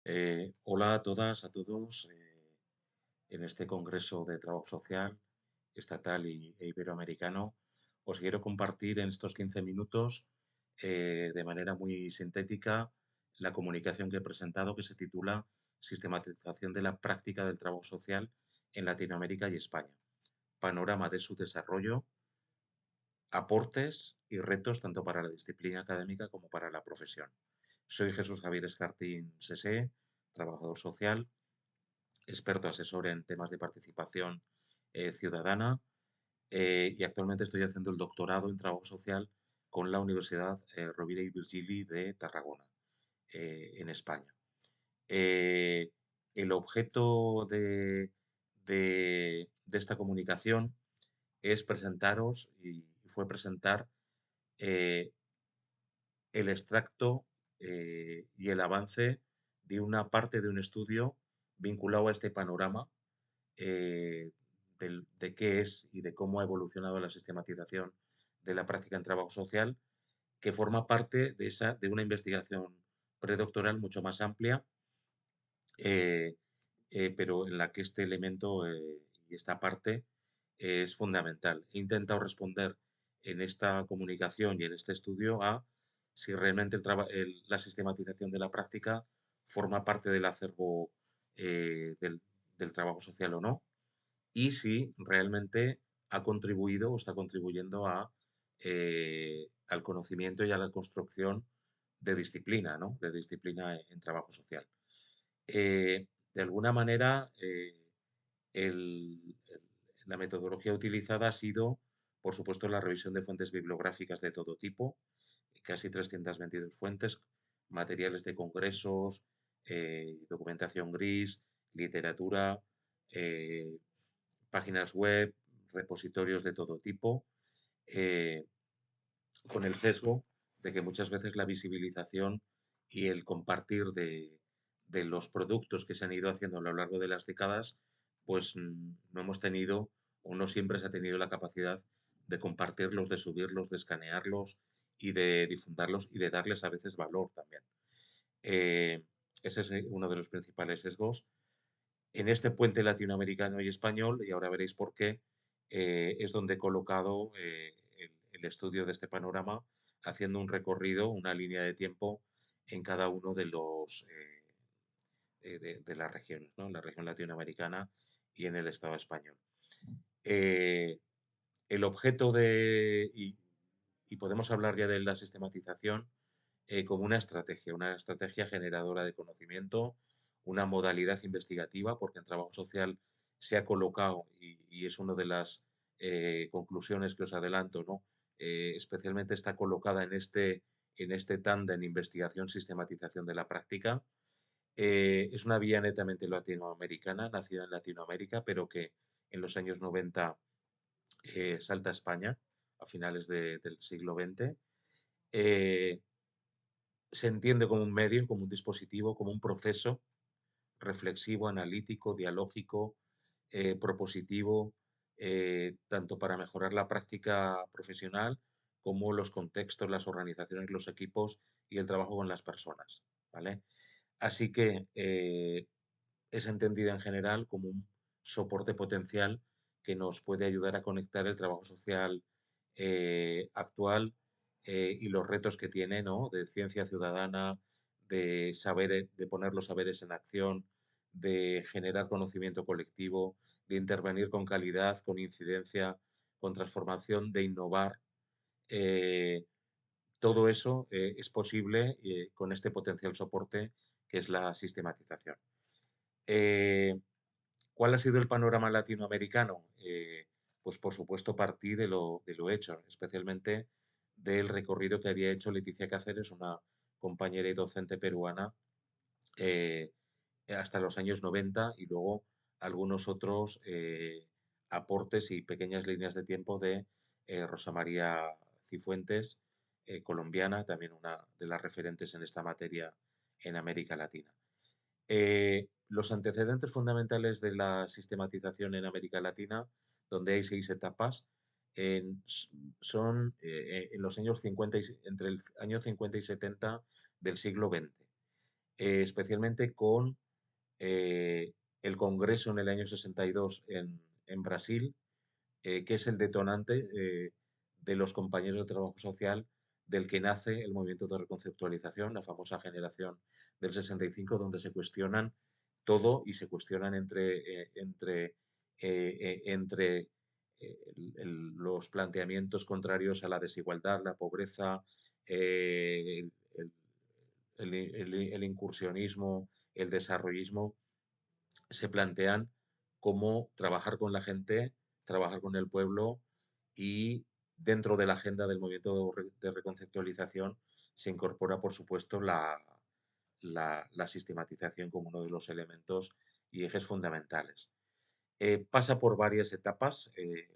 Hola a todas, a todos. En este Congreso de Trabajo Social Estatal e Iberoamericano, os quiero compartir en estos 15 minutos, de manera muy sintética, la comunicación que he presentado que se titula Sistematización de la práctica del trabajo social en Latinoamérica y España. Panorama de su desarrollo, aportes y retos tanto para la disciplina académica como para la profesión. Soy Jesús Javier Escartín Sesé, trabajador social, experto asesor en temas de participación ciudadana, y actualmente estoy haciendo el doctorado en trabajo social con la Universidad Rovira i Virgili de Tarragona, en España. Eh, el objeto de esta comunicación es presentaros, y fue presentar eh, el extracto y el avance de una parte de un estudio vinculado a este panorama, eh, de qué es y de cómo ha evolucionado la sistematización de la práctica en trabajo social, que forma parte de una investigación predoctoral mucho más amplia, eh, pero en la que este elemento y esta parte es fundamental. He intentado responder en esta comunicación y en este estudio a si realmente la sistematización de la práctica forma parte del acervo del trabajo social o no, y si realmente ha contribuido o está contribuyendo al conocimiento y a la construcción de disciplina, ¿no? De disciplina en trabajo social. De alguna manera, la metodología utilizada ha sido, por supuesto, la revisión de fuentes bibliográficas de todo tipo, casi 322 fuentes, materiales de congresos, documentación gris, literatura, eh, páginas web, repositorios de todo tipo, eh, con el sesgo de que muchas veces la visibilización y el compartir de los productos que se han ido haciendo a lo largo de las décadas, pues no hemos tenido o no siempre se ha tenido la capacidad de compartirlos, de subirlos, de escanearlos y de difundirlos y de darles a veces valor también. Eh, Ese es uno de los principales sesgos. En este puente latinoamericano y español, y ahora veréis por qué, es donde he colocado el estudio de este panorama, haciendo un recorrido, una línea de tiempo en cada uno de de las regiones, ¿no? En la región latinoamericana y en el Estado español. Eh, el objeto y podemos hablar ya de la sistematización como una estrategia generadora de conocimiento, una modalidad investigativa, porque en trabajo social se ha colocado, y es una de las conclusiones que os adelanto, ¿no? Especialmente está colocada en este tándem investigación-sistematización de la práctica. Es una vía netamente latinoamericana, nacida en Latinoamérica, pero que en los años 90 salta a España a finales del siglo XX. Eh, Se entiende como un medio, como un dispositivo, como un proceso reflexivo, analítico, dialógico, propositivo, tanto para mejorar la práctica profesional como los contextos, las organizaciones, los equipos y el trabajo con las personas, ¿vale? Así que es entendida en general como un soporte potencial que nos puede ayudar a conectar el trabajo social actual y los retos que tiene, ¿no? De ciencia ciudadana, de saber, de poner los saberes en acción, de generar conocimiento colectivo, de intervenir con calidad, con incidencia, con transformación, de innovar. Eh, Todo eso es posible con este potencial soporte que es la sistematización. Eh, ¿Cuál ha sido el panorama latinoamericano? Pues por supuesto partí de lo hecho, especialmente del recorrido que había hecho Leticia Cáceres, una compañera y docente peruana, eh, hasta los años 90, y luego algunos otros aportes y pequeñas líneas de tiempo de Rosa María Cifuentes, colombiana, también una de las referentes en esta materia en América Latina. Los antecedentes fundamentales de la sistematización en América Latina, donde hay 6 etapas, son en los años 50 entre el año 50 y 70 del siglo XX. especialmente con eh, el Congreso en el año 62 en Brasil, que es el detonante de los compañeros de trabajo social del que nace el movimiento de reconceptualización, la famosa generación del 65, donde se cuestionan todo y se cuestionan los planteamientos contrarios a la desigualdad, la pobreza, eh, el, el incursionismo, el desarrollismo, se plantean cómo trabajar con la gente, trabajar con el pueblo y dentro de la agenda del movimiento de reconceptualización se incorpora, por supuesto, la sistematización como uno de los elementos y ejes fundamentales. Pasa por varias etapas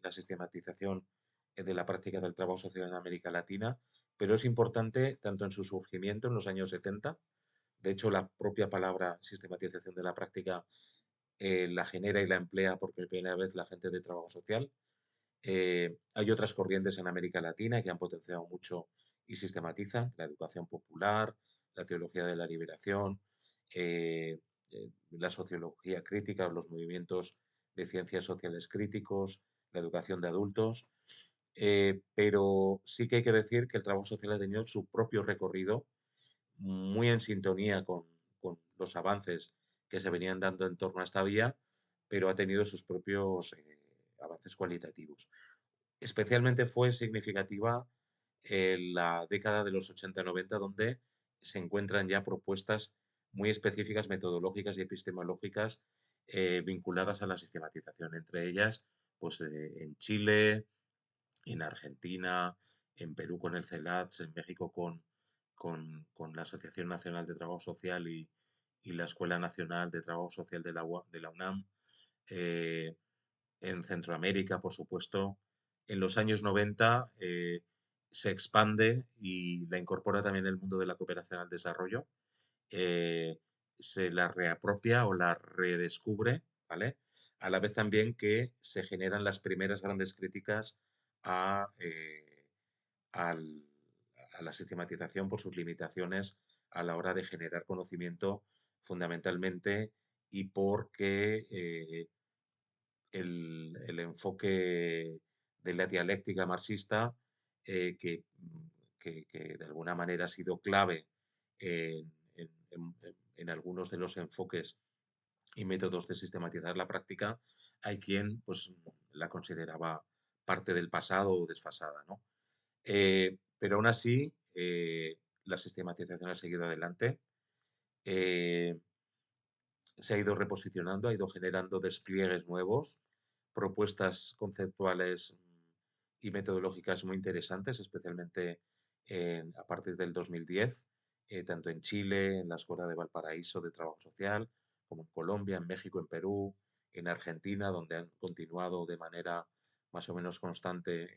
la sistematización de la práctica del trabajo social en América Latina, pero es importante tanto en su surgimiento en los años 70, de hecho la propia palabra sistematización de la práctica la genera y la emplea por primera vez la gente de trabajo social. Hay otras corrientes en América Latina que han potenciado mucho y sistematizan la educación popular, la teología de la liberación, la sociología crítica, los movimientos de ciencias sociales críticos, la educación de adultos. Pero sí que hay que decir que el trabajo social ha tenido su propio recorrido muy en sintonía con los avances que se venían dando en torno a esta vía, pero ha tenido sus propios avances cualitativos. Especialmente fue significativa en la década de los 80-90, donde se encuentran ya propuestas muy específicas, metodológicas y epistemológicas vinculadas a la sistematización. Entre ellas, pues en Chile, en Argentina, en Perú con el CELATS, en México con la Asociación Nacional de Trabajo Social y la Escuela Nacional de Trabajo Social de de la UNAM, eh, en Centroamérica, por supuesto. En los años 90 se expande y la incorpora también el mundo de la cooperación al desarrollo. eh, Se la reapropia o la redescubre, ¿vale? A la vez también que se generan las primeras grandes críticas a, al- a la sistematización por sus limitaciones a la hora de generar conocimiento fundamentalmente y porque el enfoque de la dialéctica marxista que de alguna manera ha sido clave en algunos de los enfoques y métodos de sistematizar la práctica, hay quien pues, la consideraba parte del pasado o desfasada, ¿no? Pero aún así, la sistematización ha seguido adelante. Eh, Se ha ido reposicionando, ha ido generando despliegues nuevos, propuestas conceptuales y metodológicas muy interesantes, especialmente a partir del 2010, tanto en Chile, en la Escuela de Valparaíso de Trabajo Social, como en Colombia, en México, en Perú, en Argentina, donde han continuado de manera más o menos constante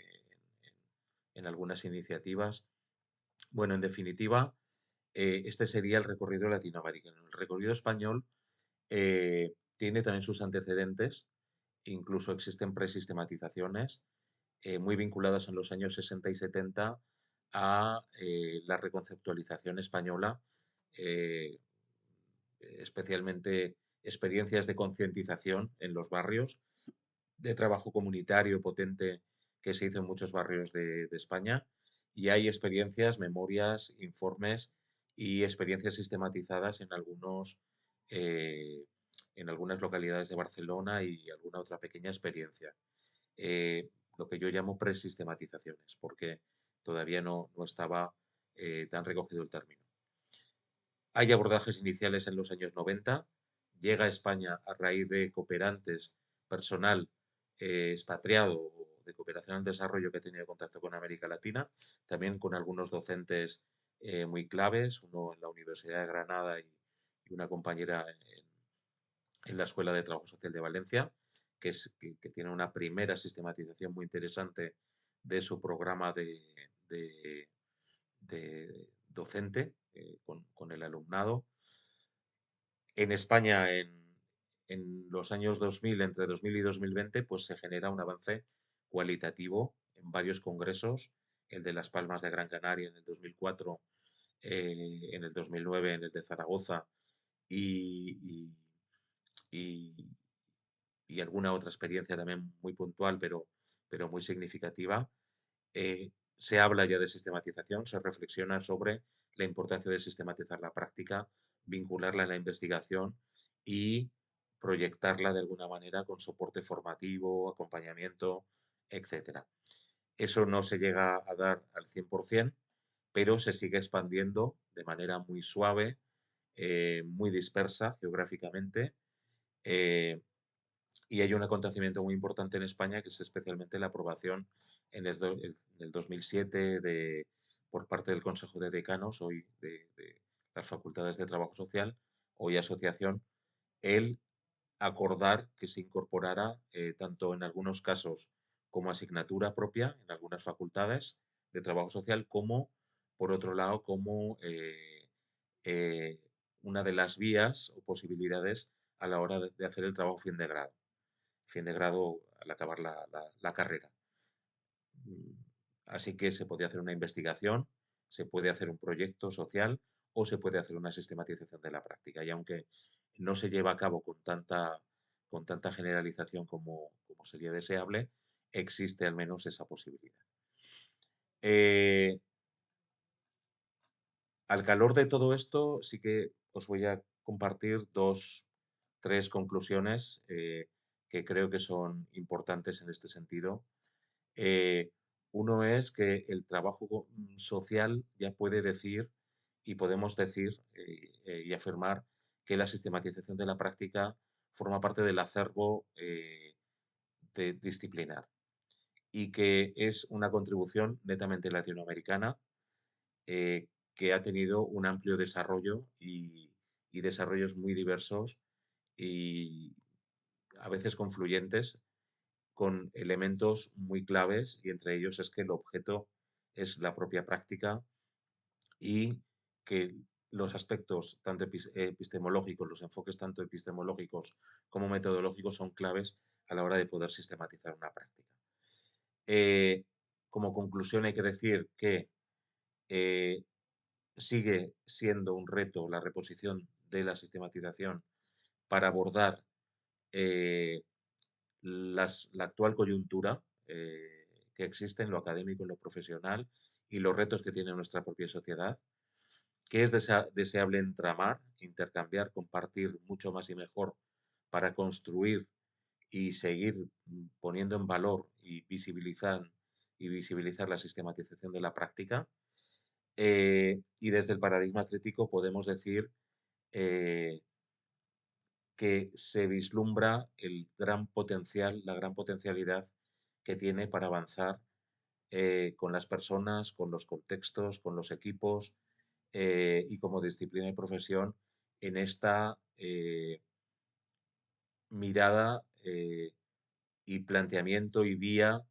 en algunas iniciativas. Bueno, en definitiva, este sería el recorrido latinoamericano. El recorrido español tiene también sus antecedentes, incluso existen presistematizaciones muy vinculadas en los años 60 y 70 a la reconceptualización española, eh, especialmente experiencias de concientización en los barrios, de trabajo comunitario potente que se hizo en muchos barrios de España. Y hay experiencias, memorias, informes y experiencias sistematizadas eh, en algunas localidades de Barcelona y alguna otra pequeña experiencia. Lo que yo llamo presistematizaciones, porque todavía no estaba tan recogido el término. Hay abordajes iniciales en los años 90, llega a España a raíz de cooperantes, personal expatriado o de cooperación al desarrollo que tenía contacto con América Latina, también con algunos docentes muy claves, uno en la Universidad de Granada y una compañera en la Escuela de Trabajo Social de Valencia, que tiene una primera sistematización muy interesante de su programa de, de docente con el alumnado. En España, en los años 2000, entre 2000 y 2020, pues se genera un avance cualitativo en varios congresos, el de Las Palmas de Gran Canaria en el 2004, en el 2009 en el de Zaragoza y, y- y alguna otra experiencia también muy puntual, pero muy significativa, se habla ya de sistematización, se reflexiona sobre la importancia de sistematizar la práctica, vincularla a la investigación y proyectarla de alguna manera con soporte formativo, acompañamiento, etcétera. Eso no se llega a dar al 100%, pero se sigue expandiendo de manera muy suave, muy dispersa geográficamente, eh, y hay un acontecimiento muy importante en España que es especialmente la aprobación en el 2007 por parte del Consejo de Decanos, hoy de las Facultades de Trabajo Social, hoy asociación, el acordar que se incorporara tanto en algunos casos como asignatura propia en algunas facultades de trabajo social, como por otro lado como eh, una de las vías o posibilidades a la hora de hacer el trabajo fin de grado al acabar la carrera. Mm, Así que se puede hacer una investigación, se puede hacer un proyecto social o se puede hacer una sistematización de la práctica. Y aunque no se lleva a cabo con tanta generalización como sería deseable, existe al menos esa posibilidad. Eh, Al calor de todo esto, sí que os voy a compartir tres conclusiones que creo que son importantes en este sentido. Eh, Uno es que el trabajo social ya puede decir y podemos decir y afirmar que la sistematización de la práctica forma parte del acervo disciplinar y que es una contribución netamente latinoamericana que ha tenido un amplio desarrollo y desarrollos muy diversos y a veces confluyentes con elementos muy claves y entre ellos es que el objeto es la propia práctica y que los aspectos tanto epistemológicos, los enfoques tanto epistemológicos como metodológicos son claves a la hora de poder sistematizar una práctica. Eh, Como conclusión hay que decir que eh, sigue siendo un reto la reposición de la sistematización para abordar eh, la actual coyuntura que existe en lo académico, en lo profesional y los retos que tiene nuestra propia sociedad, que es deseable entramar, intercambiar, compartir mucho más y mejor para construir y seguir poniendo en valor y visibilizar la sistematización de la práctica. Y desde el paradigma crítico podemos decir eh, que se vislumbra el gran potencial, la gran potencialidad que tiene para avanzar con las personas, con los contextos, con los equipos y como disciplina y profesión en esta mirada y planteamiento y vía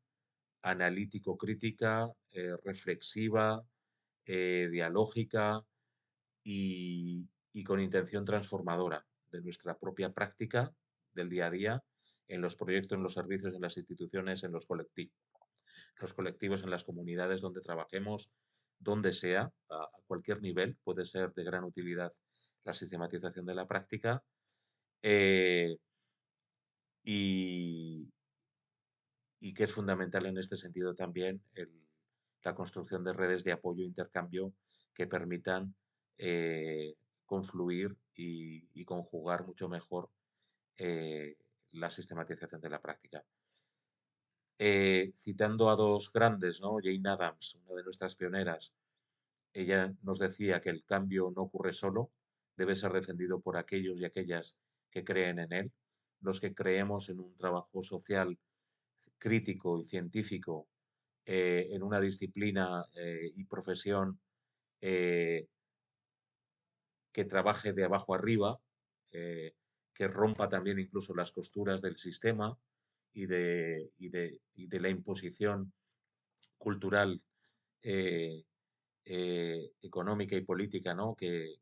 analítico-crítica, reflexiva, dialógica y con intención transformadora de nuestra propia práctica del día a día en los proyectos, en los servicios, en las instituciones, en los colectivos, en las comunidades donde trabajemos, donde sea, a cualquier nivel, puede ser de gran utilidad la sistematización de la práctica eh, y, y que es fundamental en este sentido también la construcción de redes de apoyo e intercambio que permitan confluir y conjugar mucho mejor eh, la sistematización de la práctica. Citando a dos grandes, ¿no? Jane Addams, una de nuestras pioneras, ella nos decía que el cambio no ocurre solo, debe ser defendido por aquellos y aquellas que creen en él, los que creemos en un trabajo social crítico y científico en una disciplina y profesión eh, que trabaje de abajo arriba, eh, que rompa también incluso las costuras del sistema y de la imposición cultural, eh, económica y política, ¿no? Que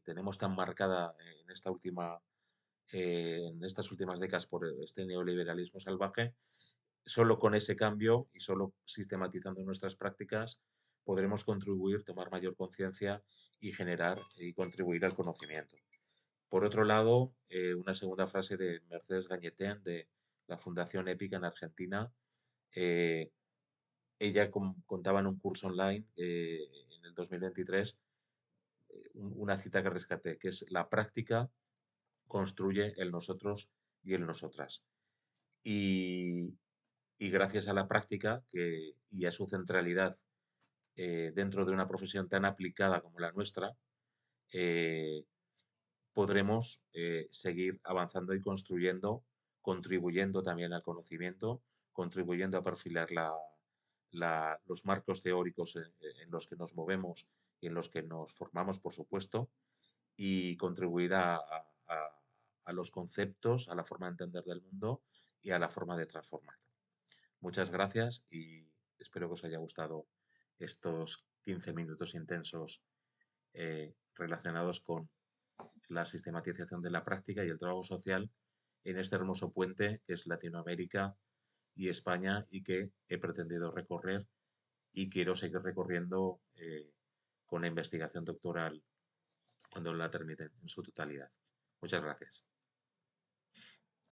tenemos tan marcada en estas últimas décadas por este neoliberalismo salvaje. Solo con ese cambio y solo sistematizando nuestras prácticas podremos contribuir, tomar mayor conciencia y generar y contribuir al conocimiento. Por otro lado, una segunda frase de Mercedes Gañetén de la Fundación Épica en Argentina. eh, Ella contaba en un curso online en el 2023 una cita que rescaté, que es: la práctica construye el nosotros y el nosotras. Y, y gracias a la práctica y a su centralidad dentro de una profesión tan aplicada como la nuestra, eh, podremos seguir avanzando y construyendo, contribuyendo también al conocimiento, contribuyendo a perfilar los marcos teóricos en los que nos movemos y en los que nos formamos, por supuesto, y contribuir a los conceptos, a la forma de entender del mundo y a la forma de transformarlo. Muchas gracias y espero que os haya gustado estos 15 minutos intensos relacionados con la sistematización de la práctica y el trabajo social en este hermoso puente que es Latinoamérica y España, y que he pretendido recorrer y quiero seguir recorriendo con la investigación doctoral cuando la termine en su totalidad. Muchas gracias.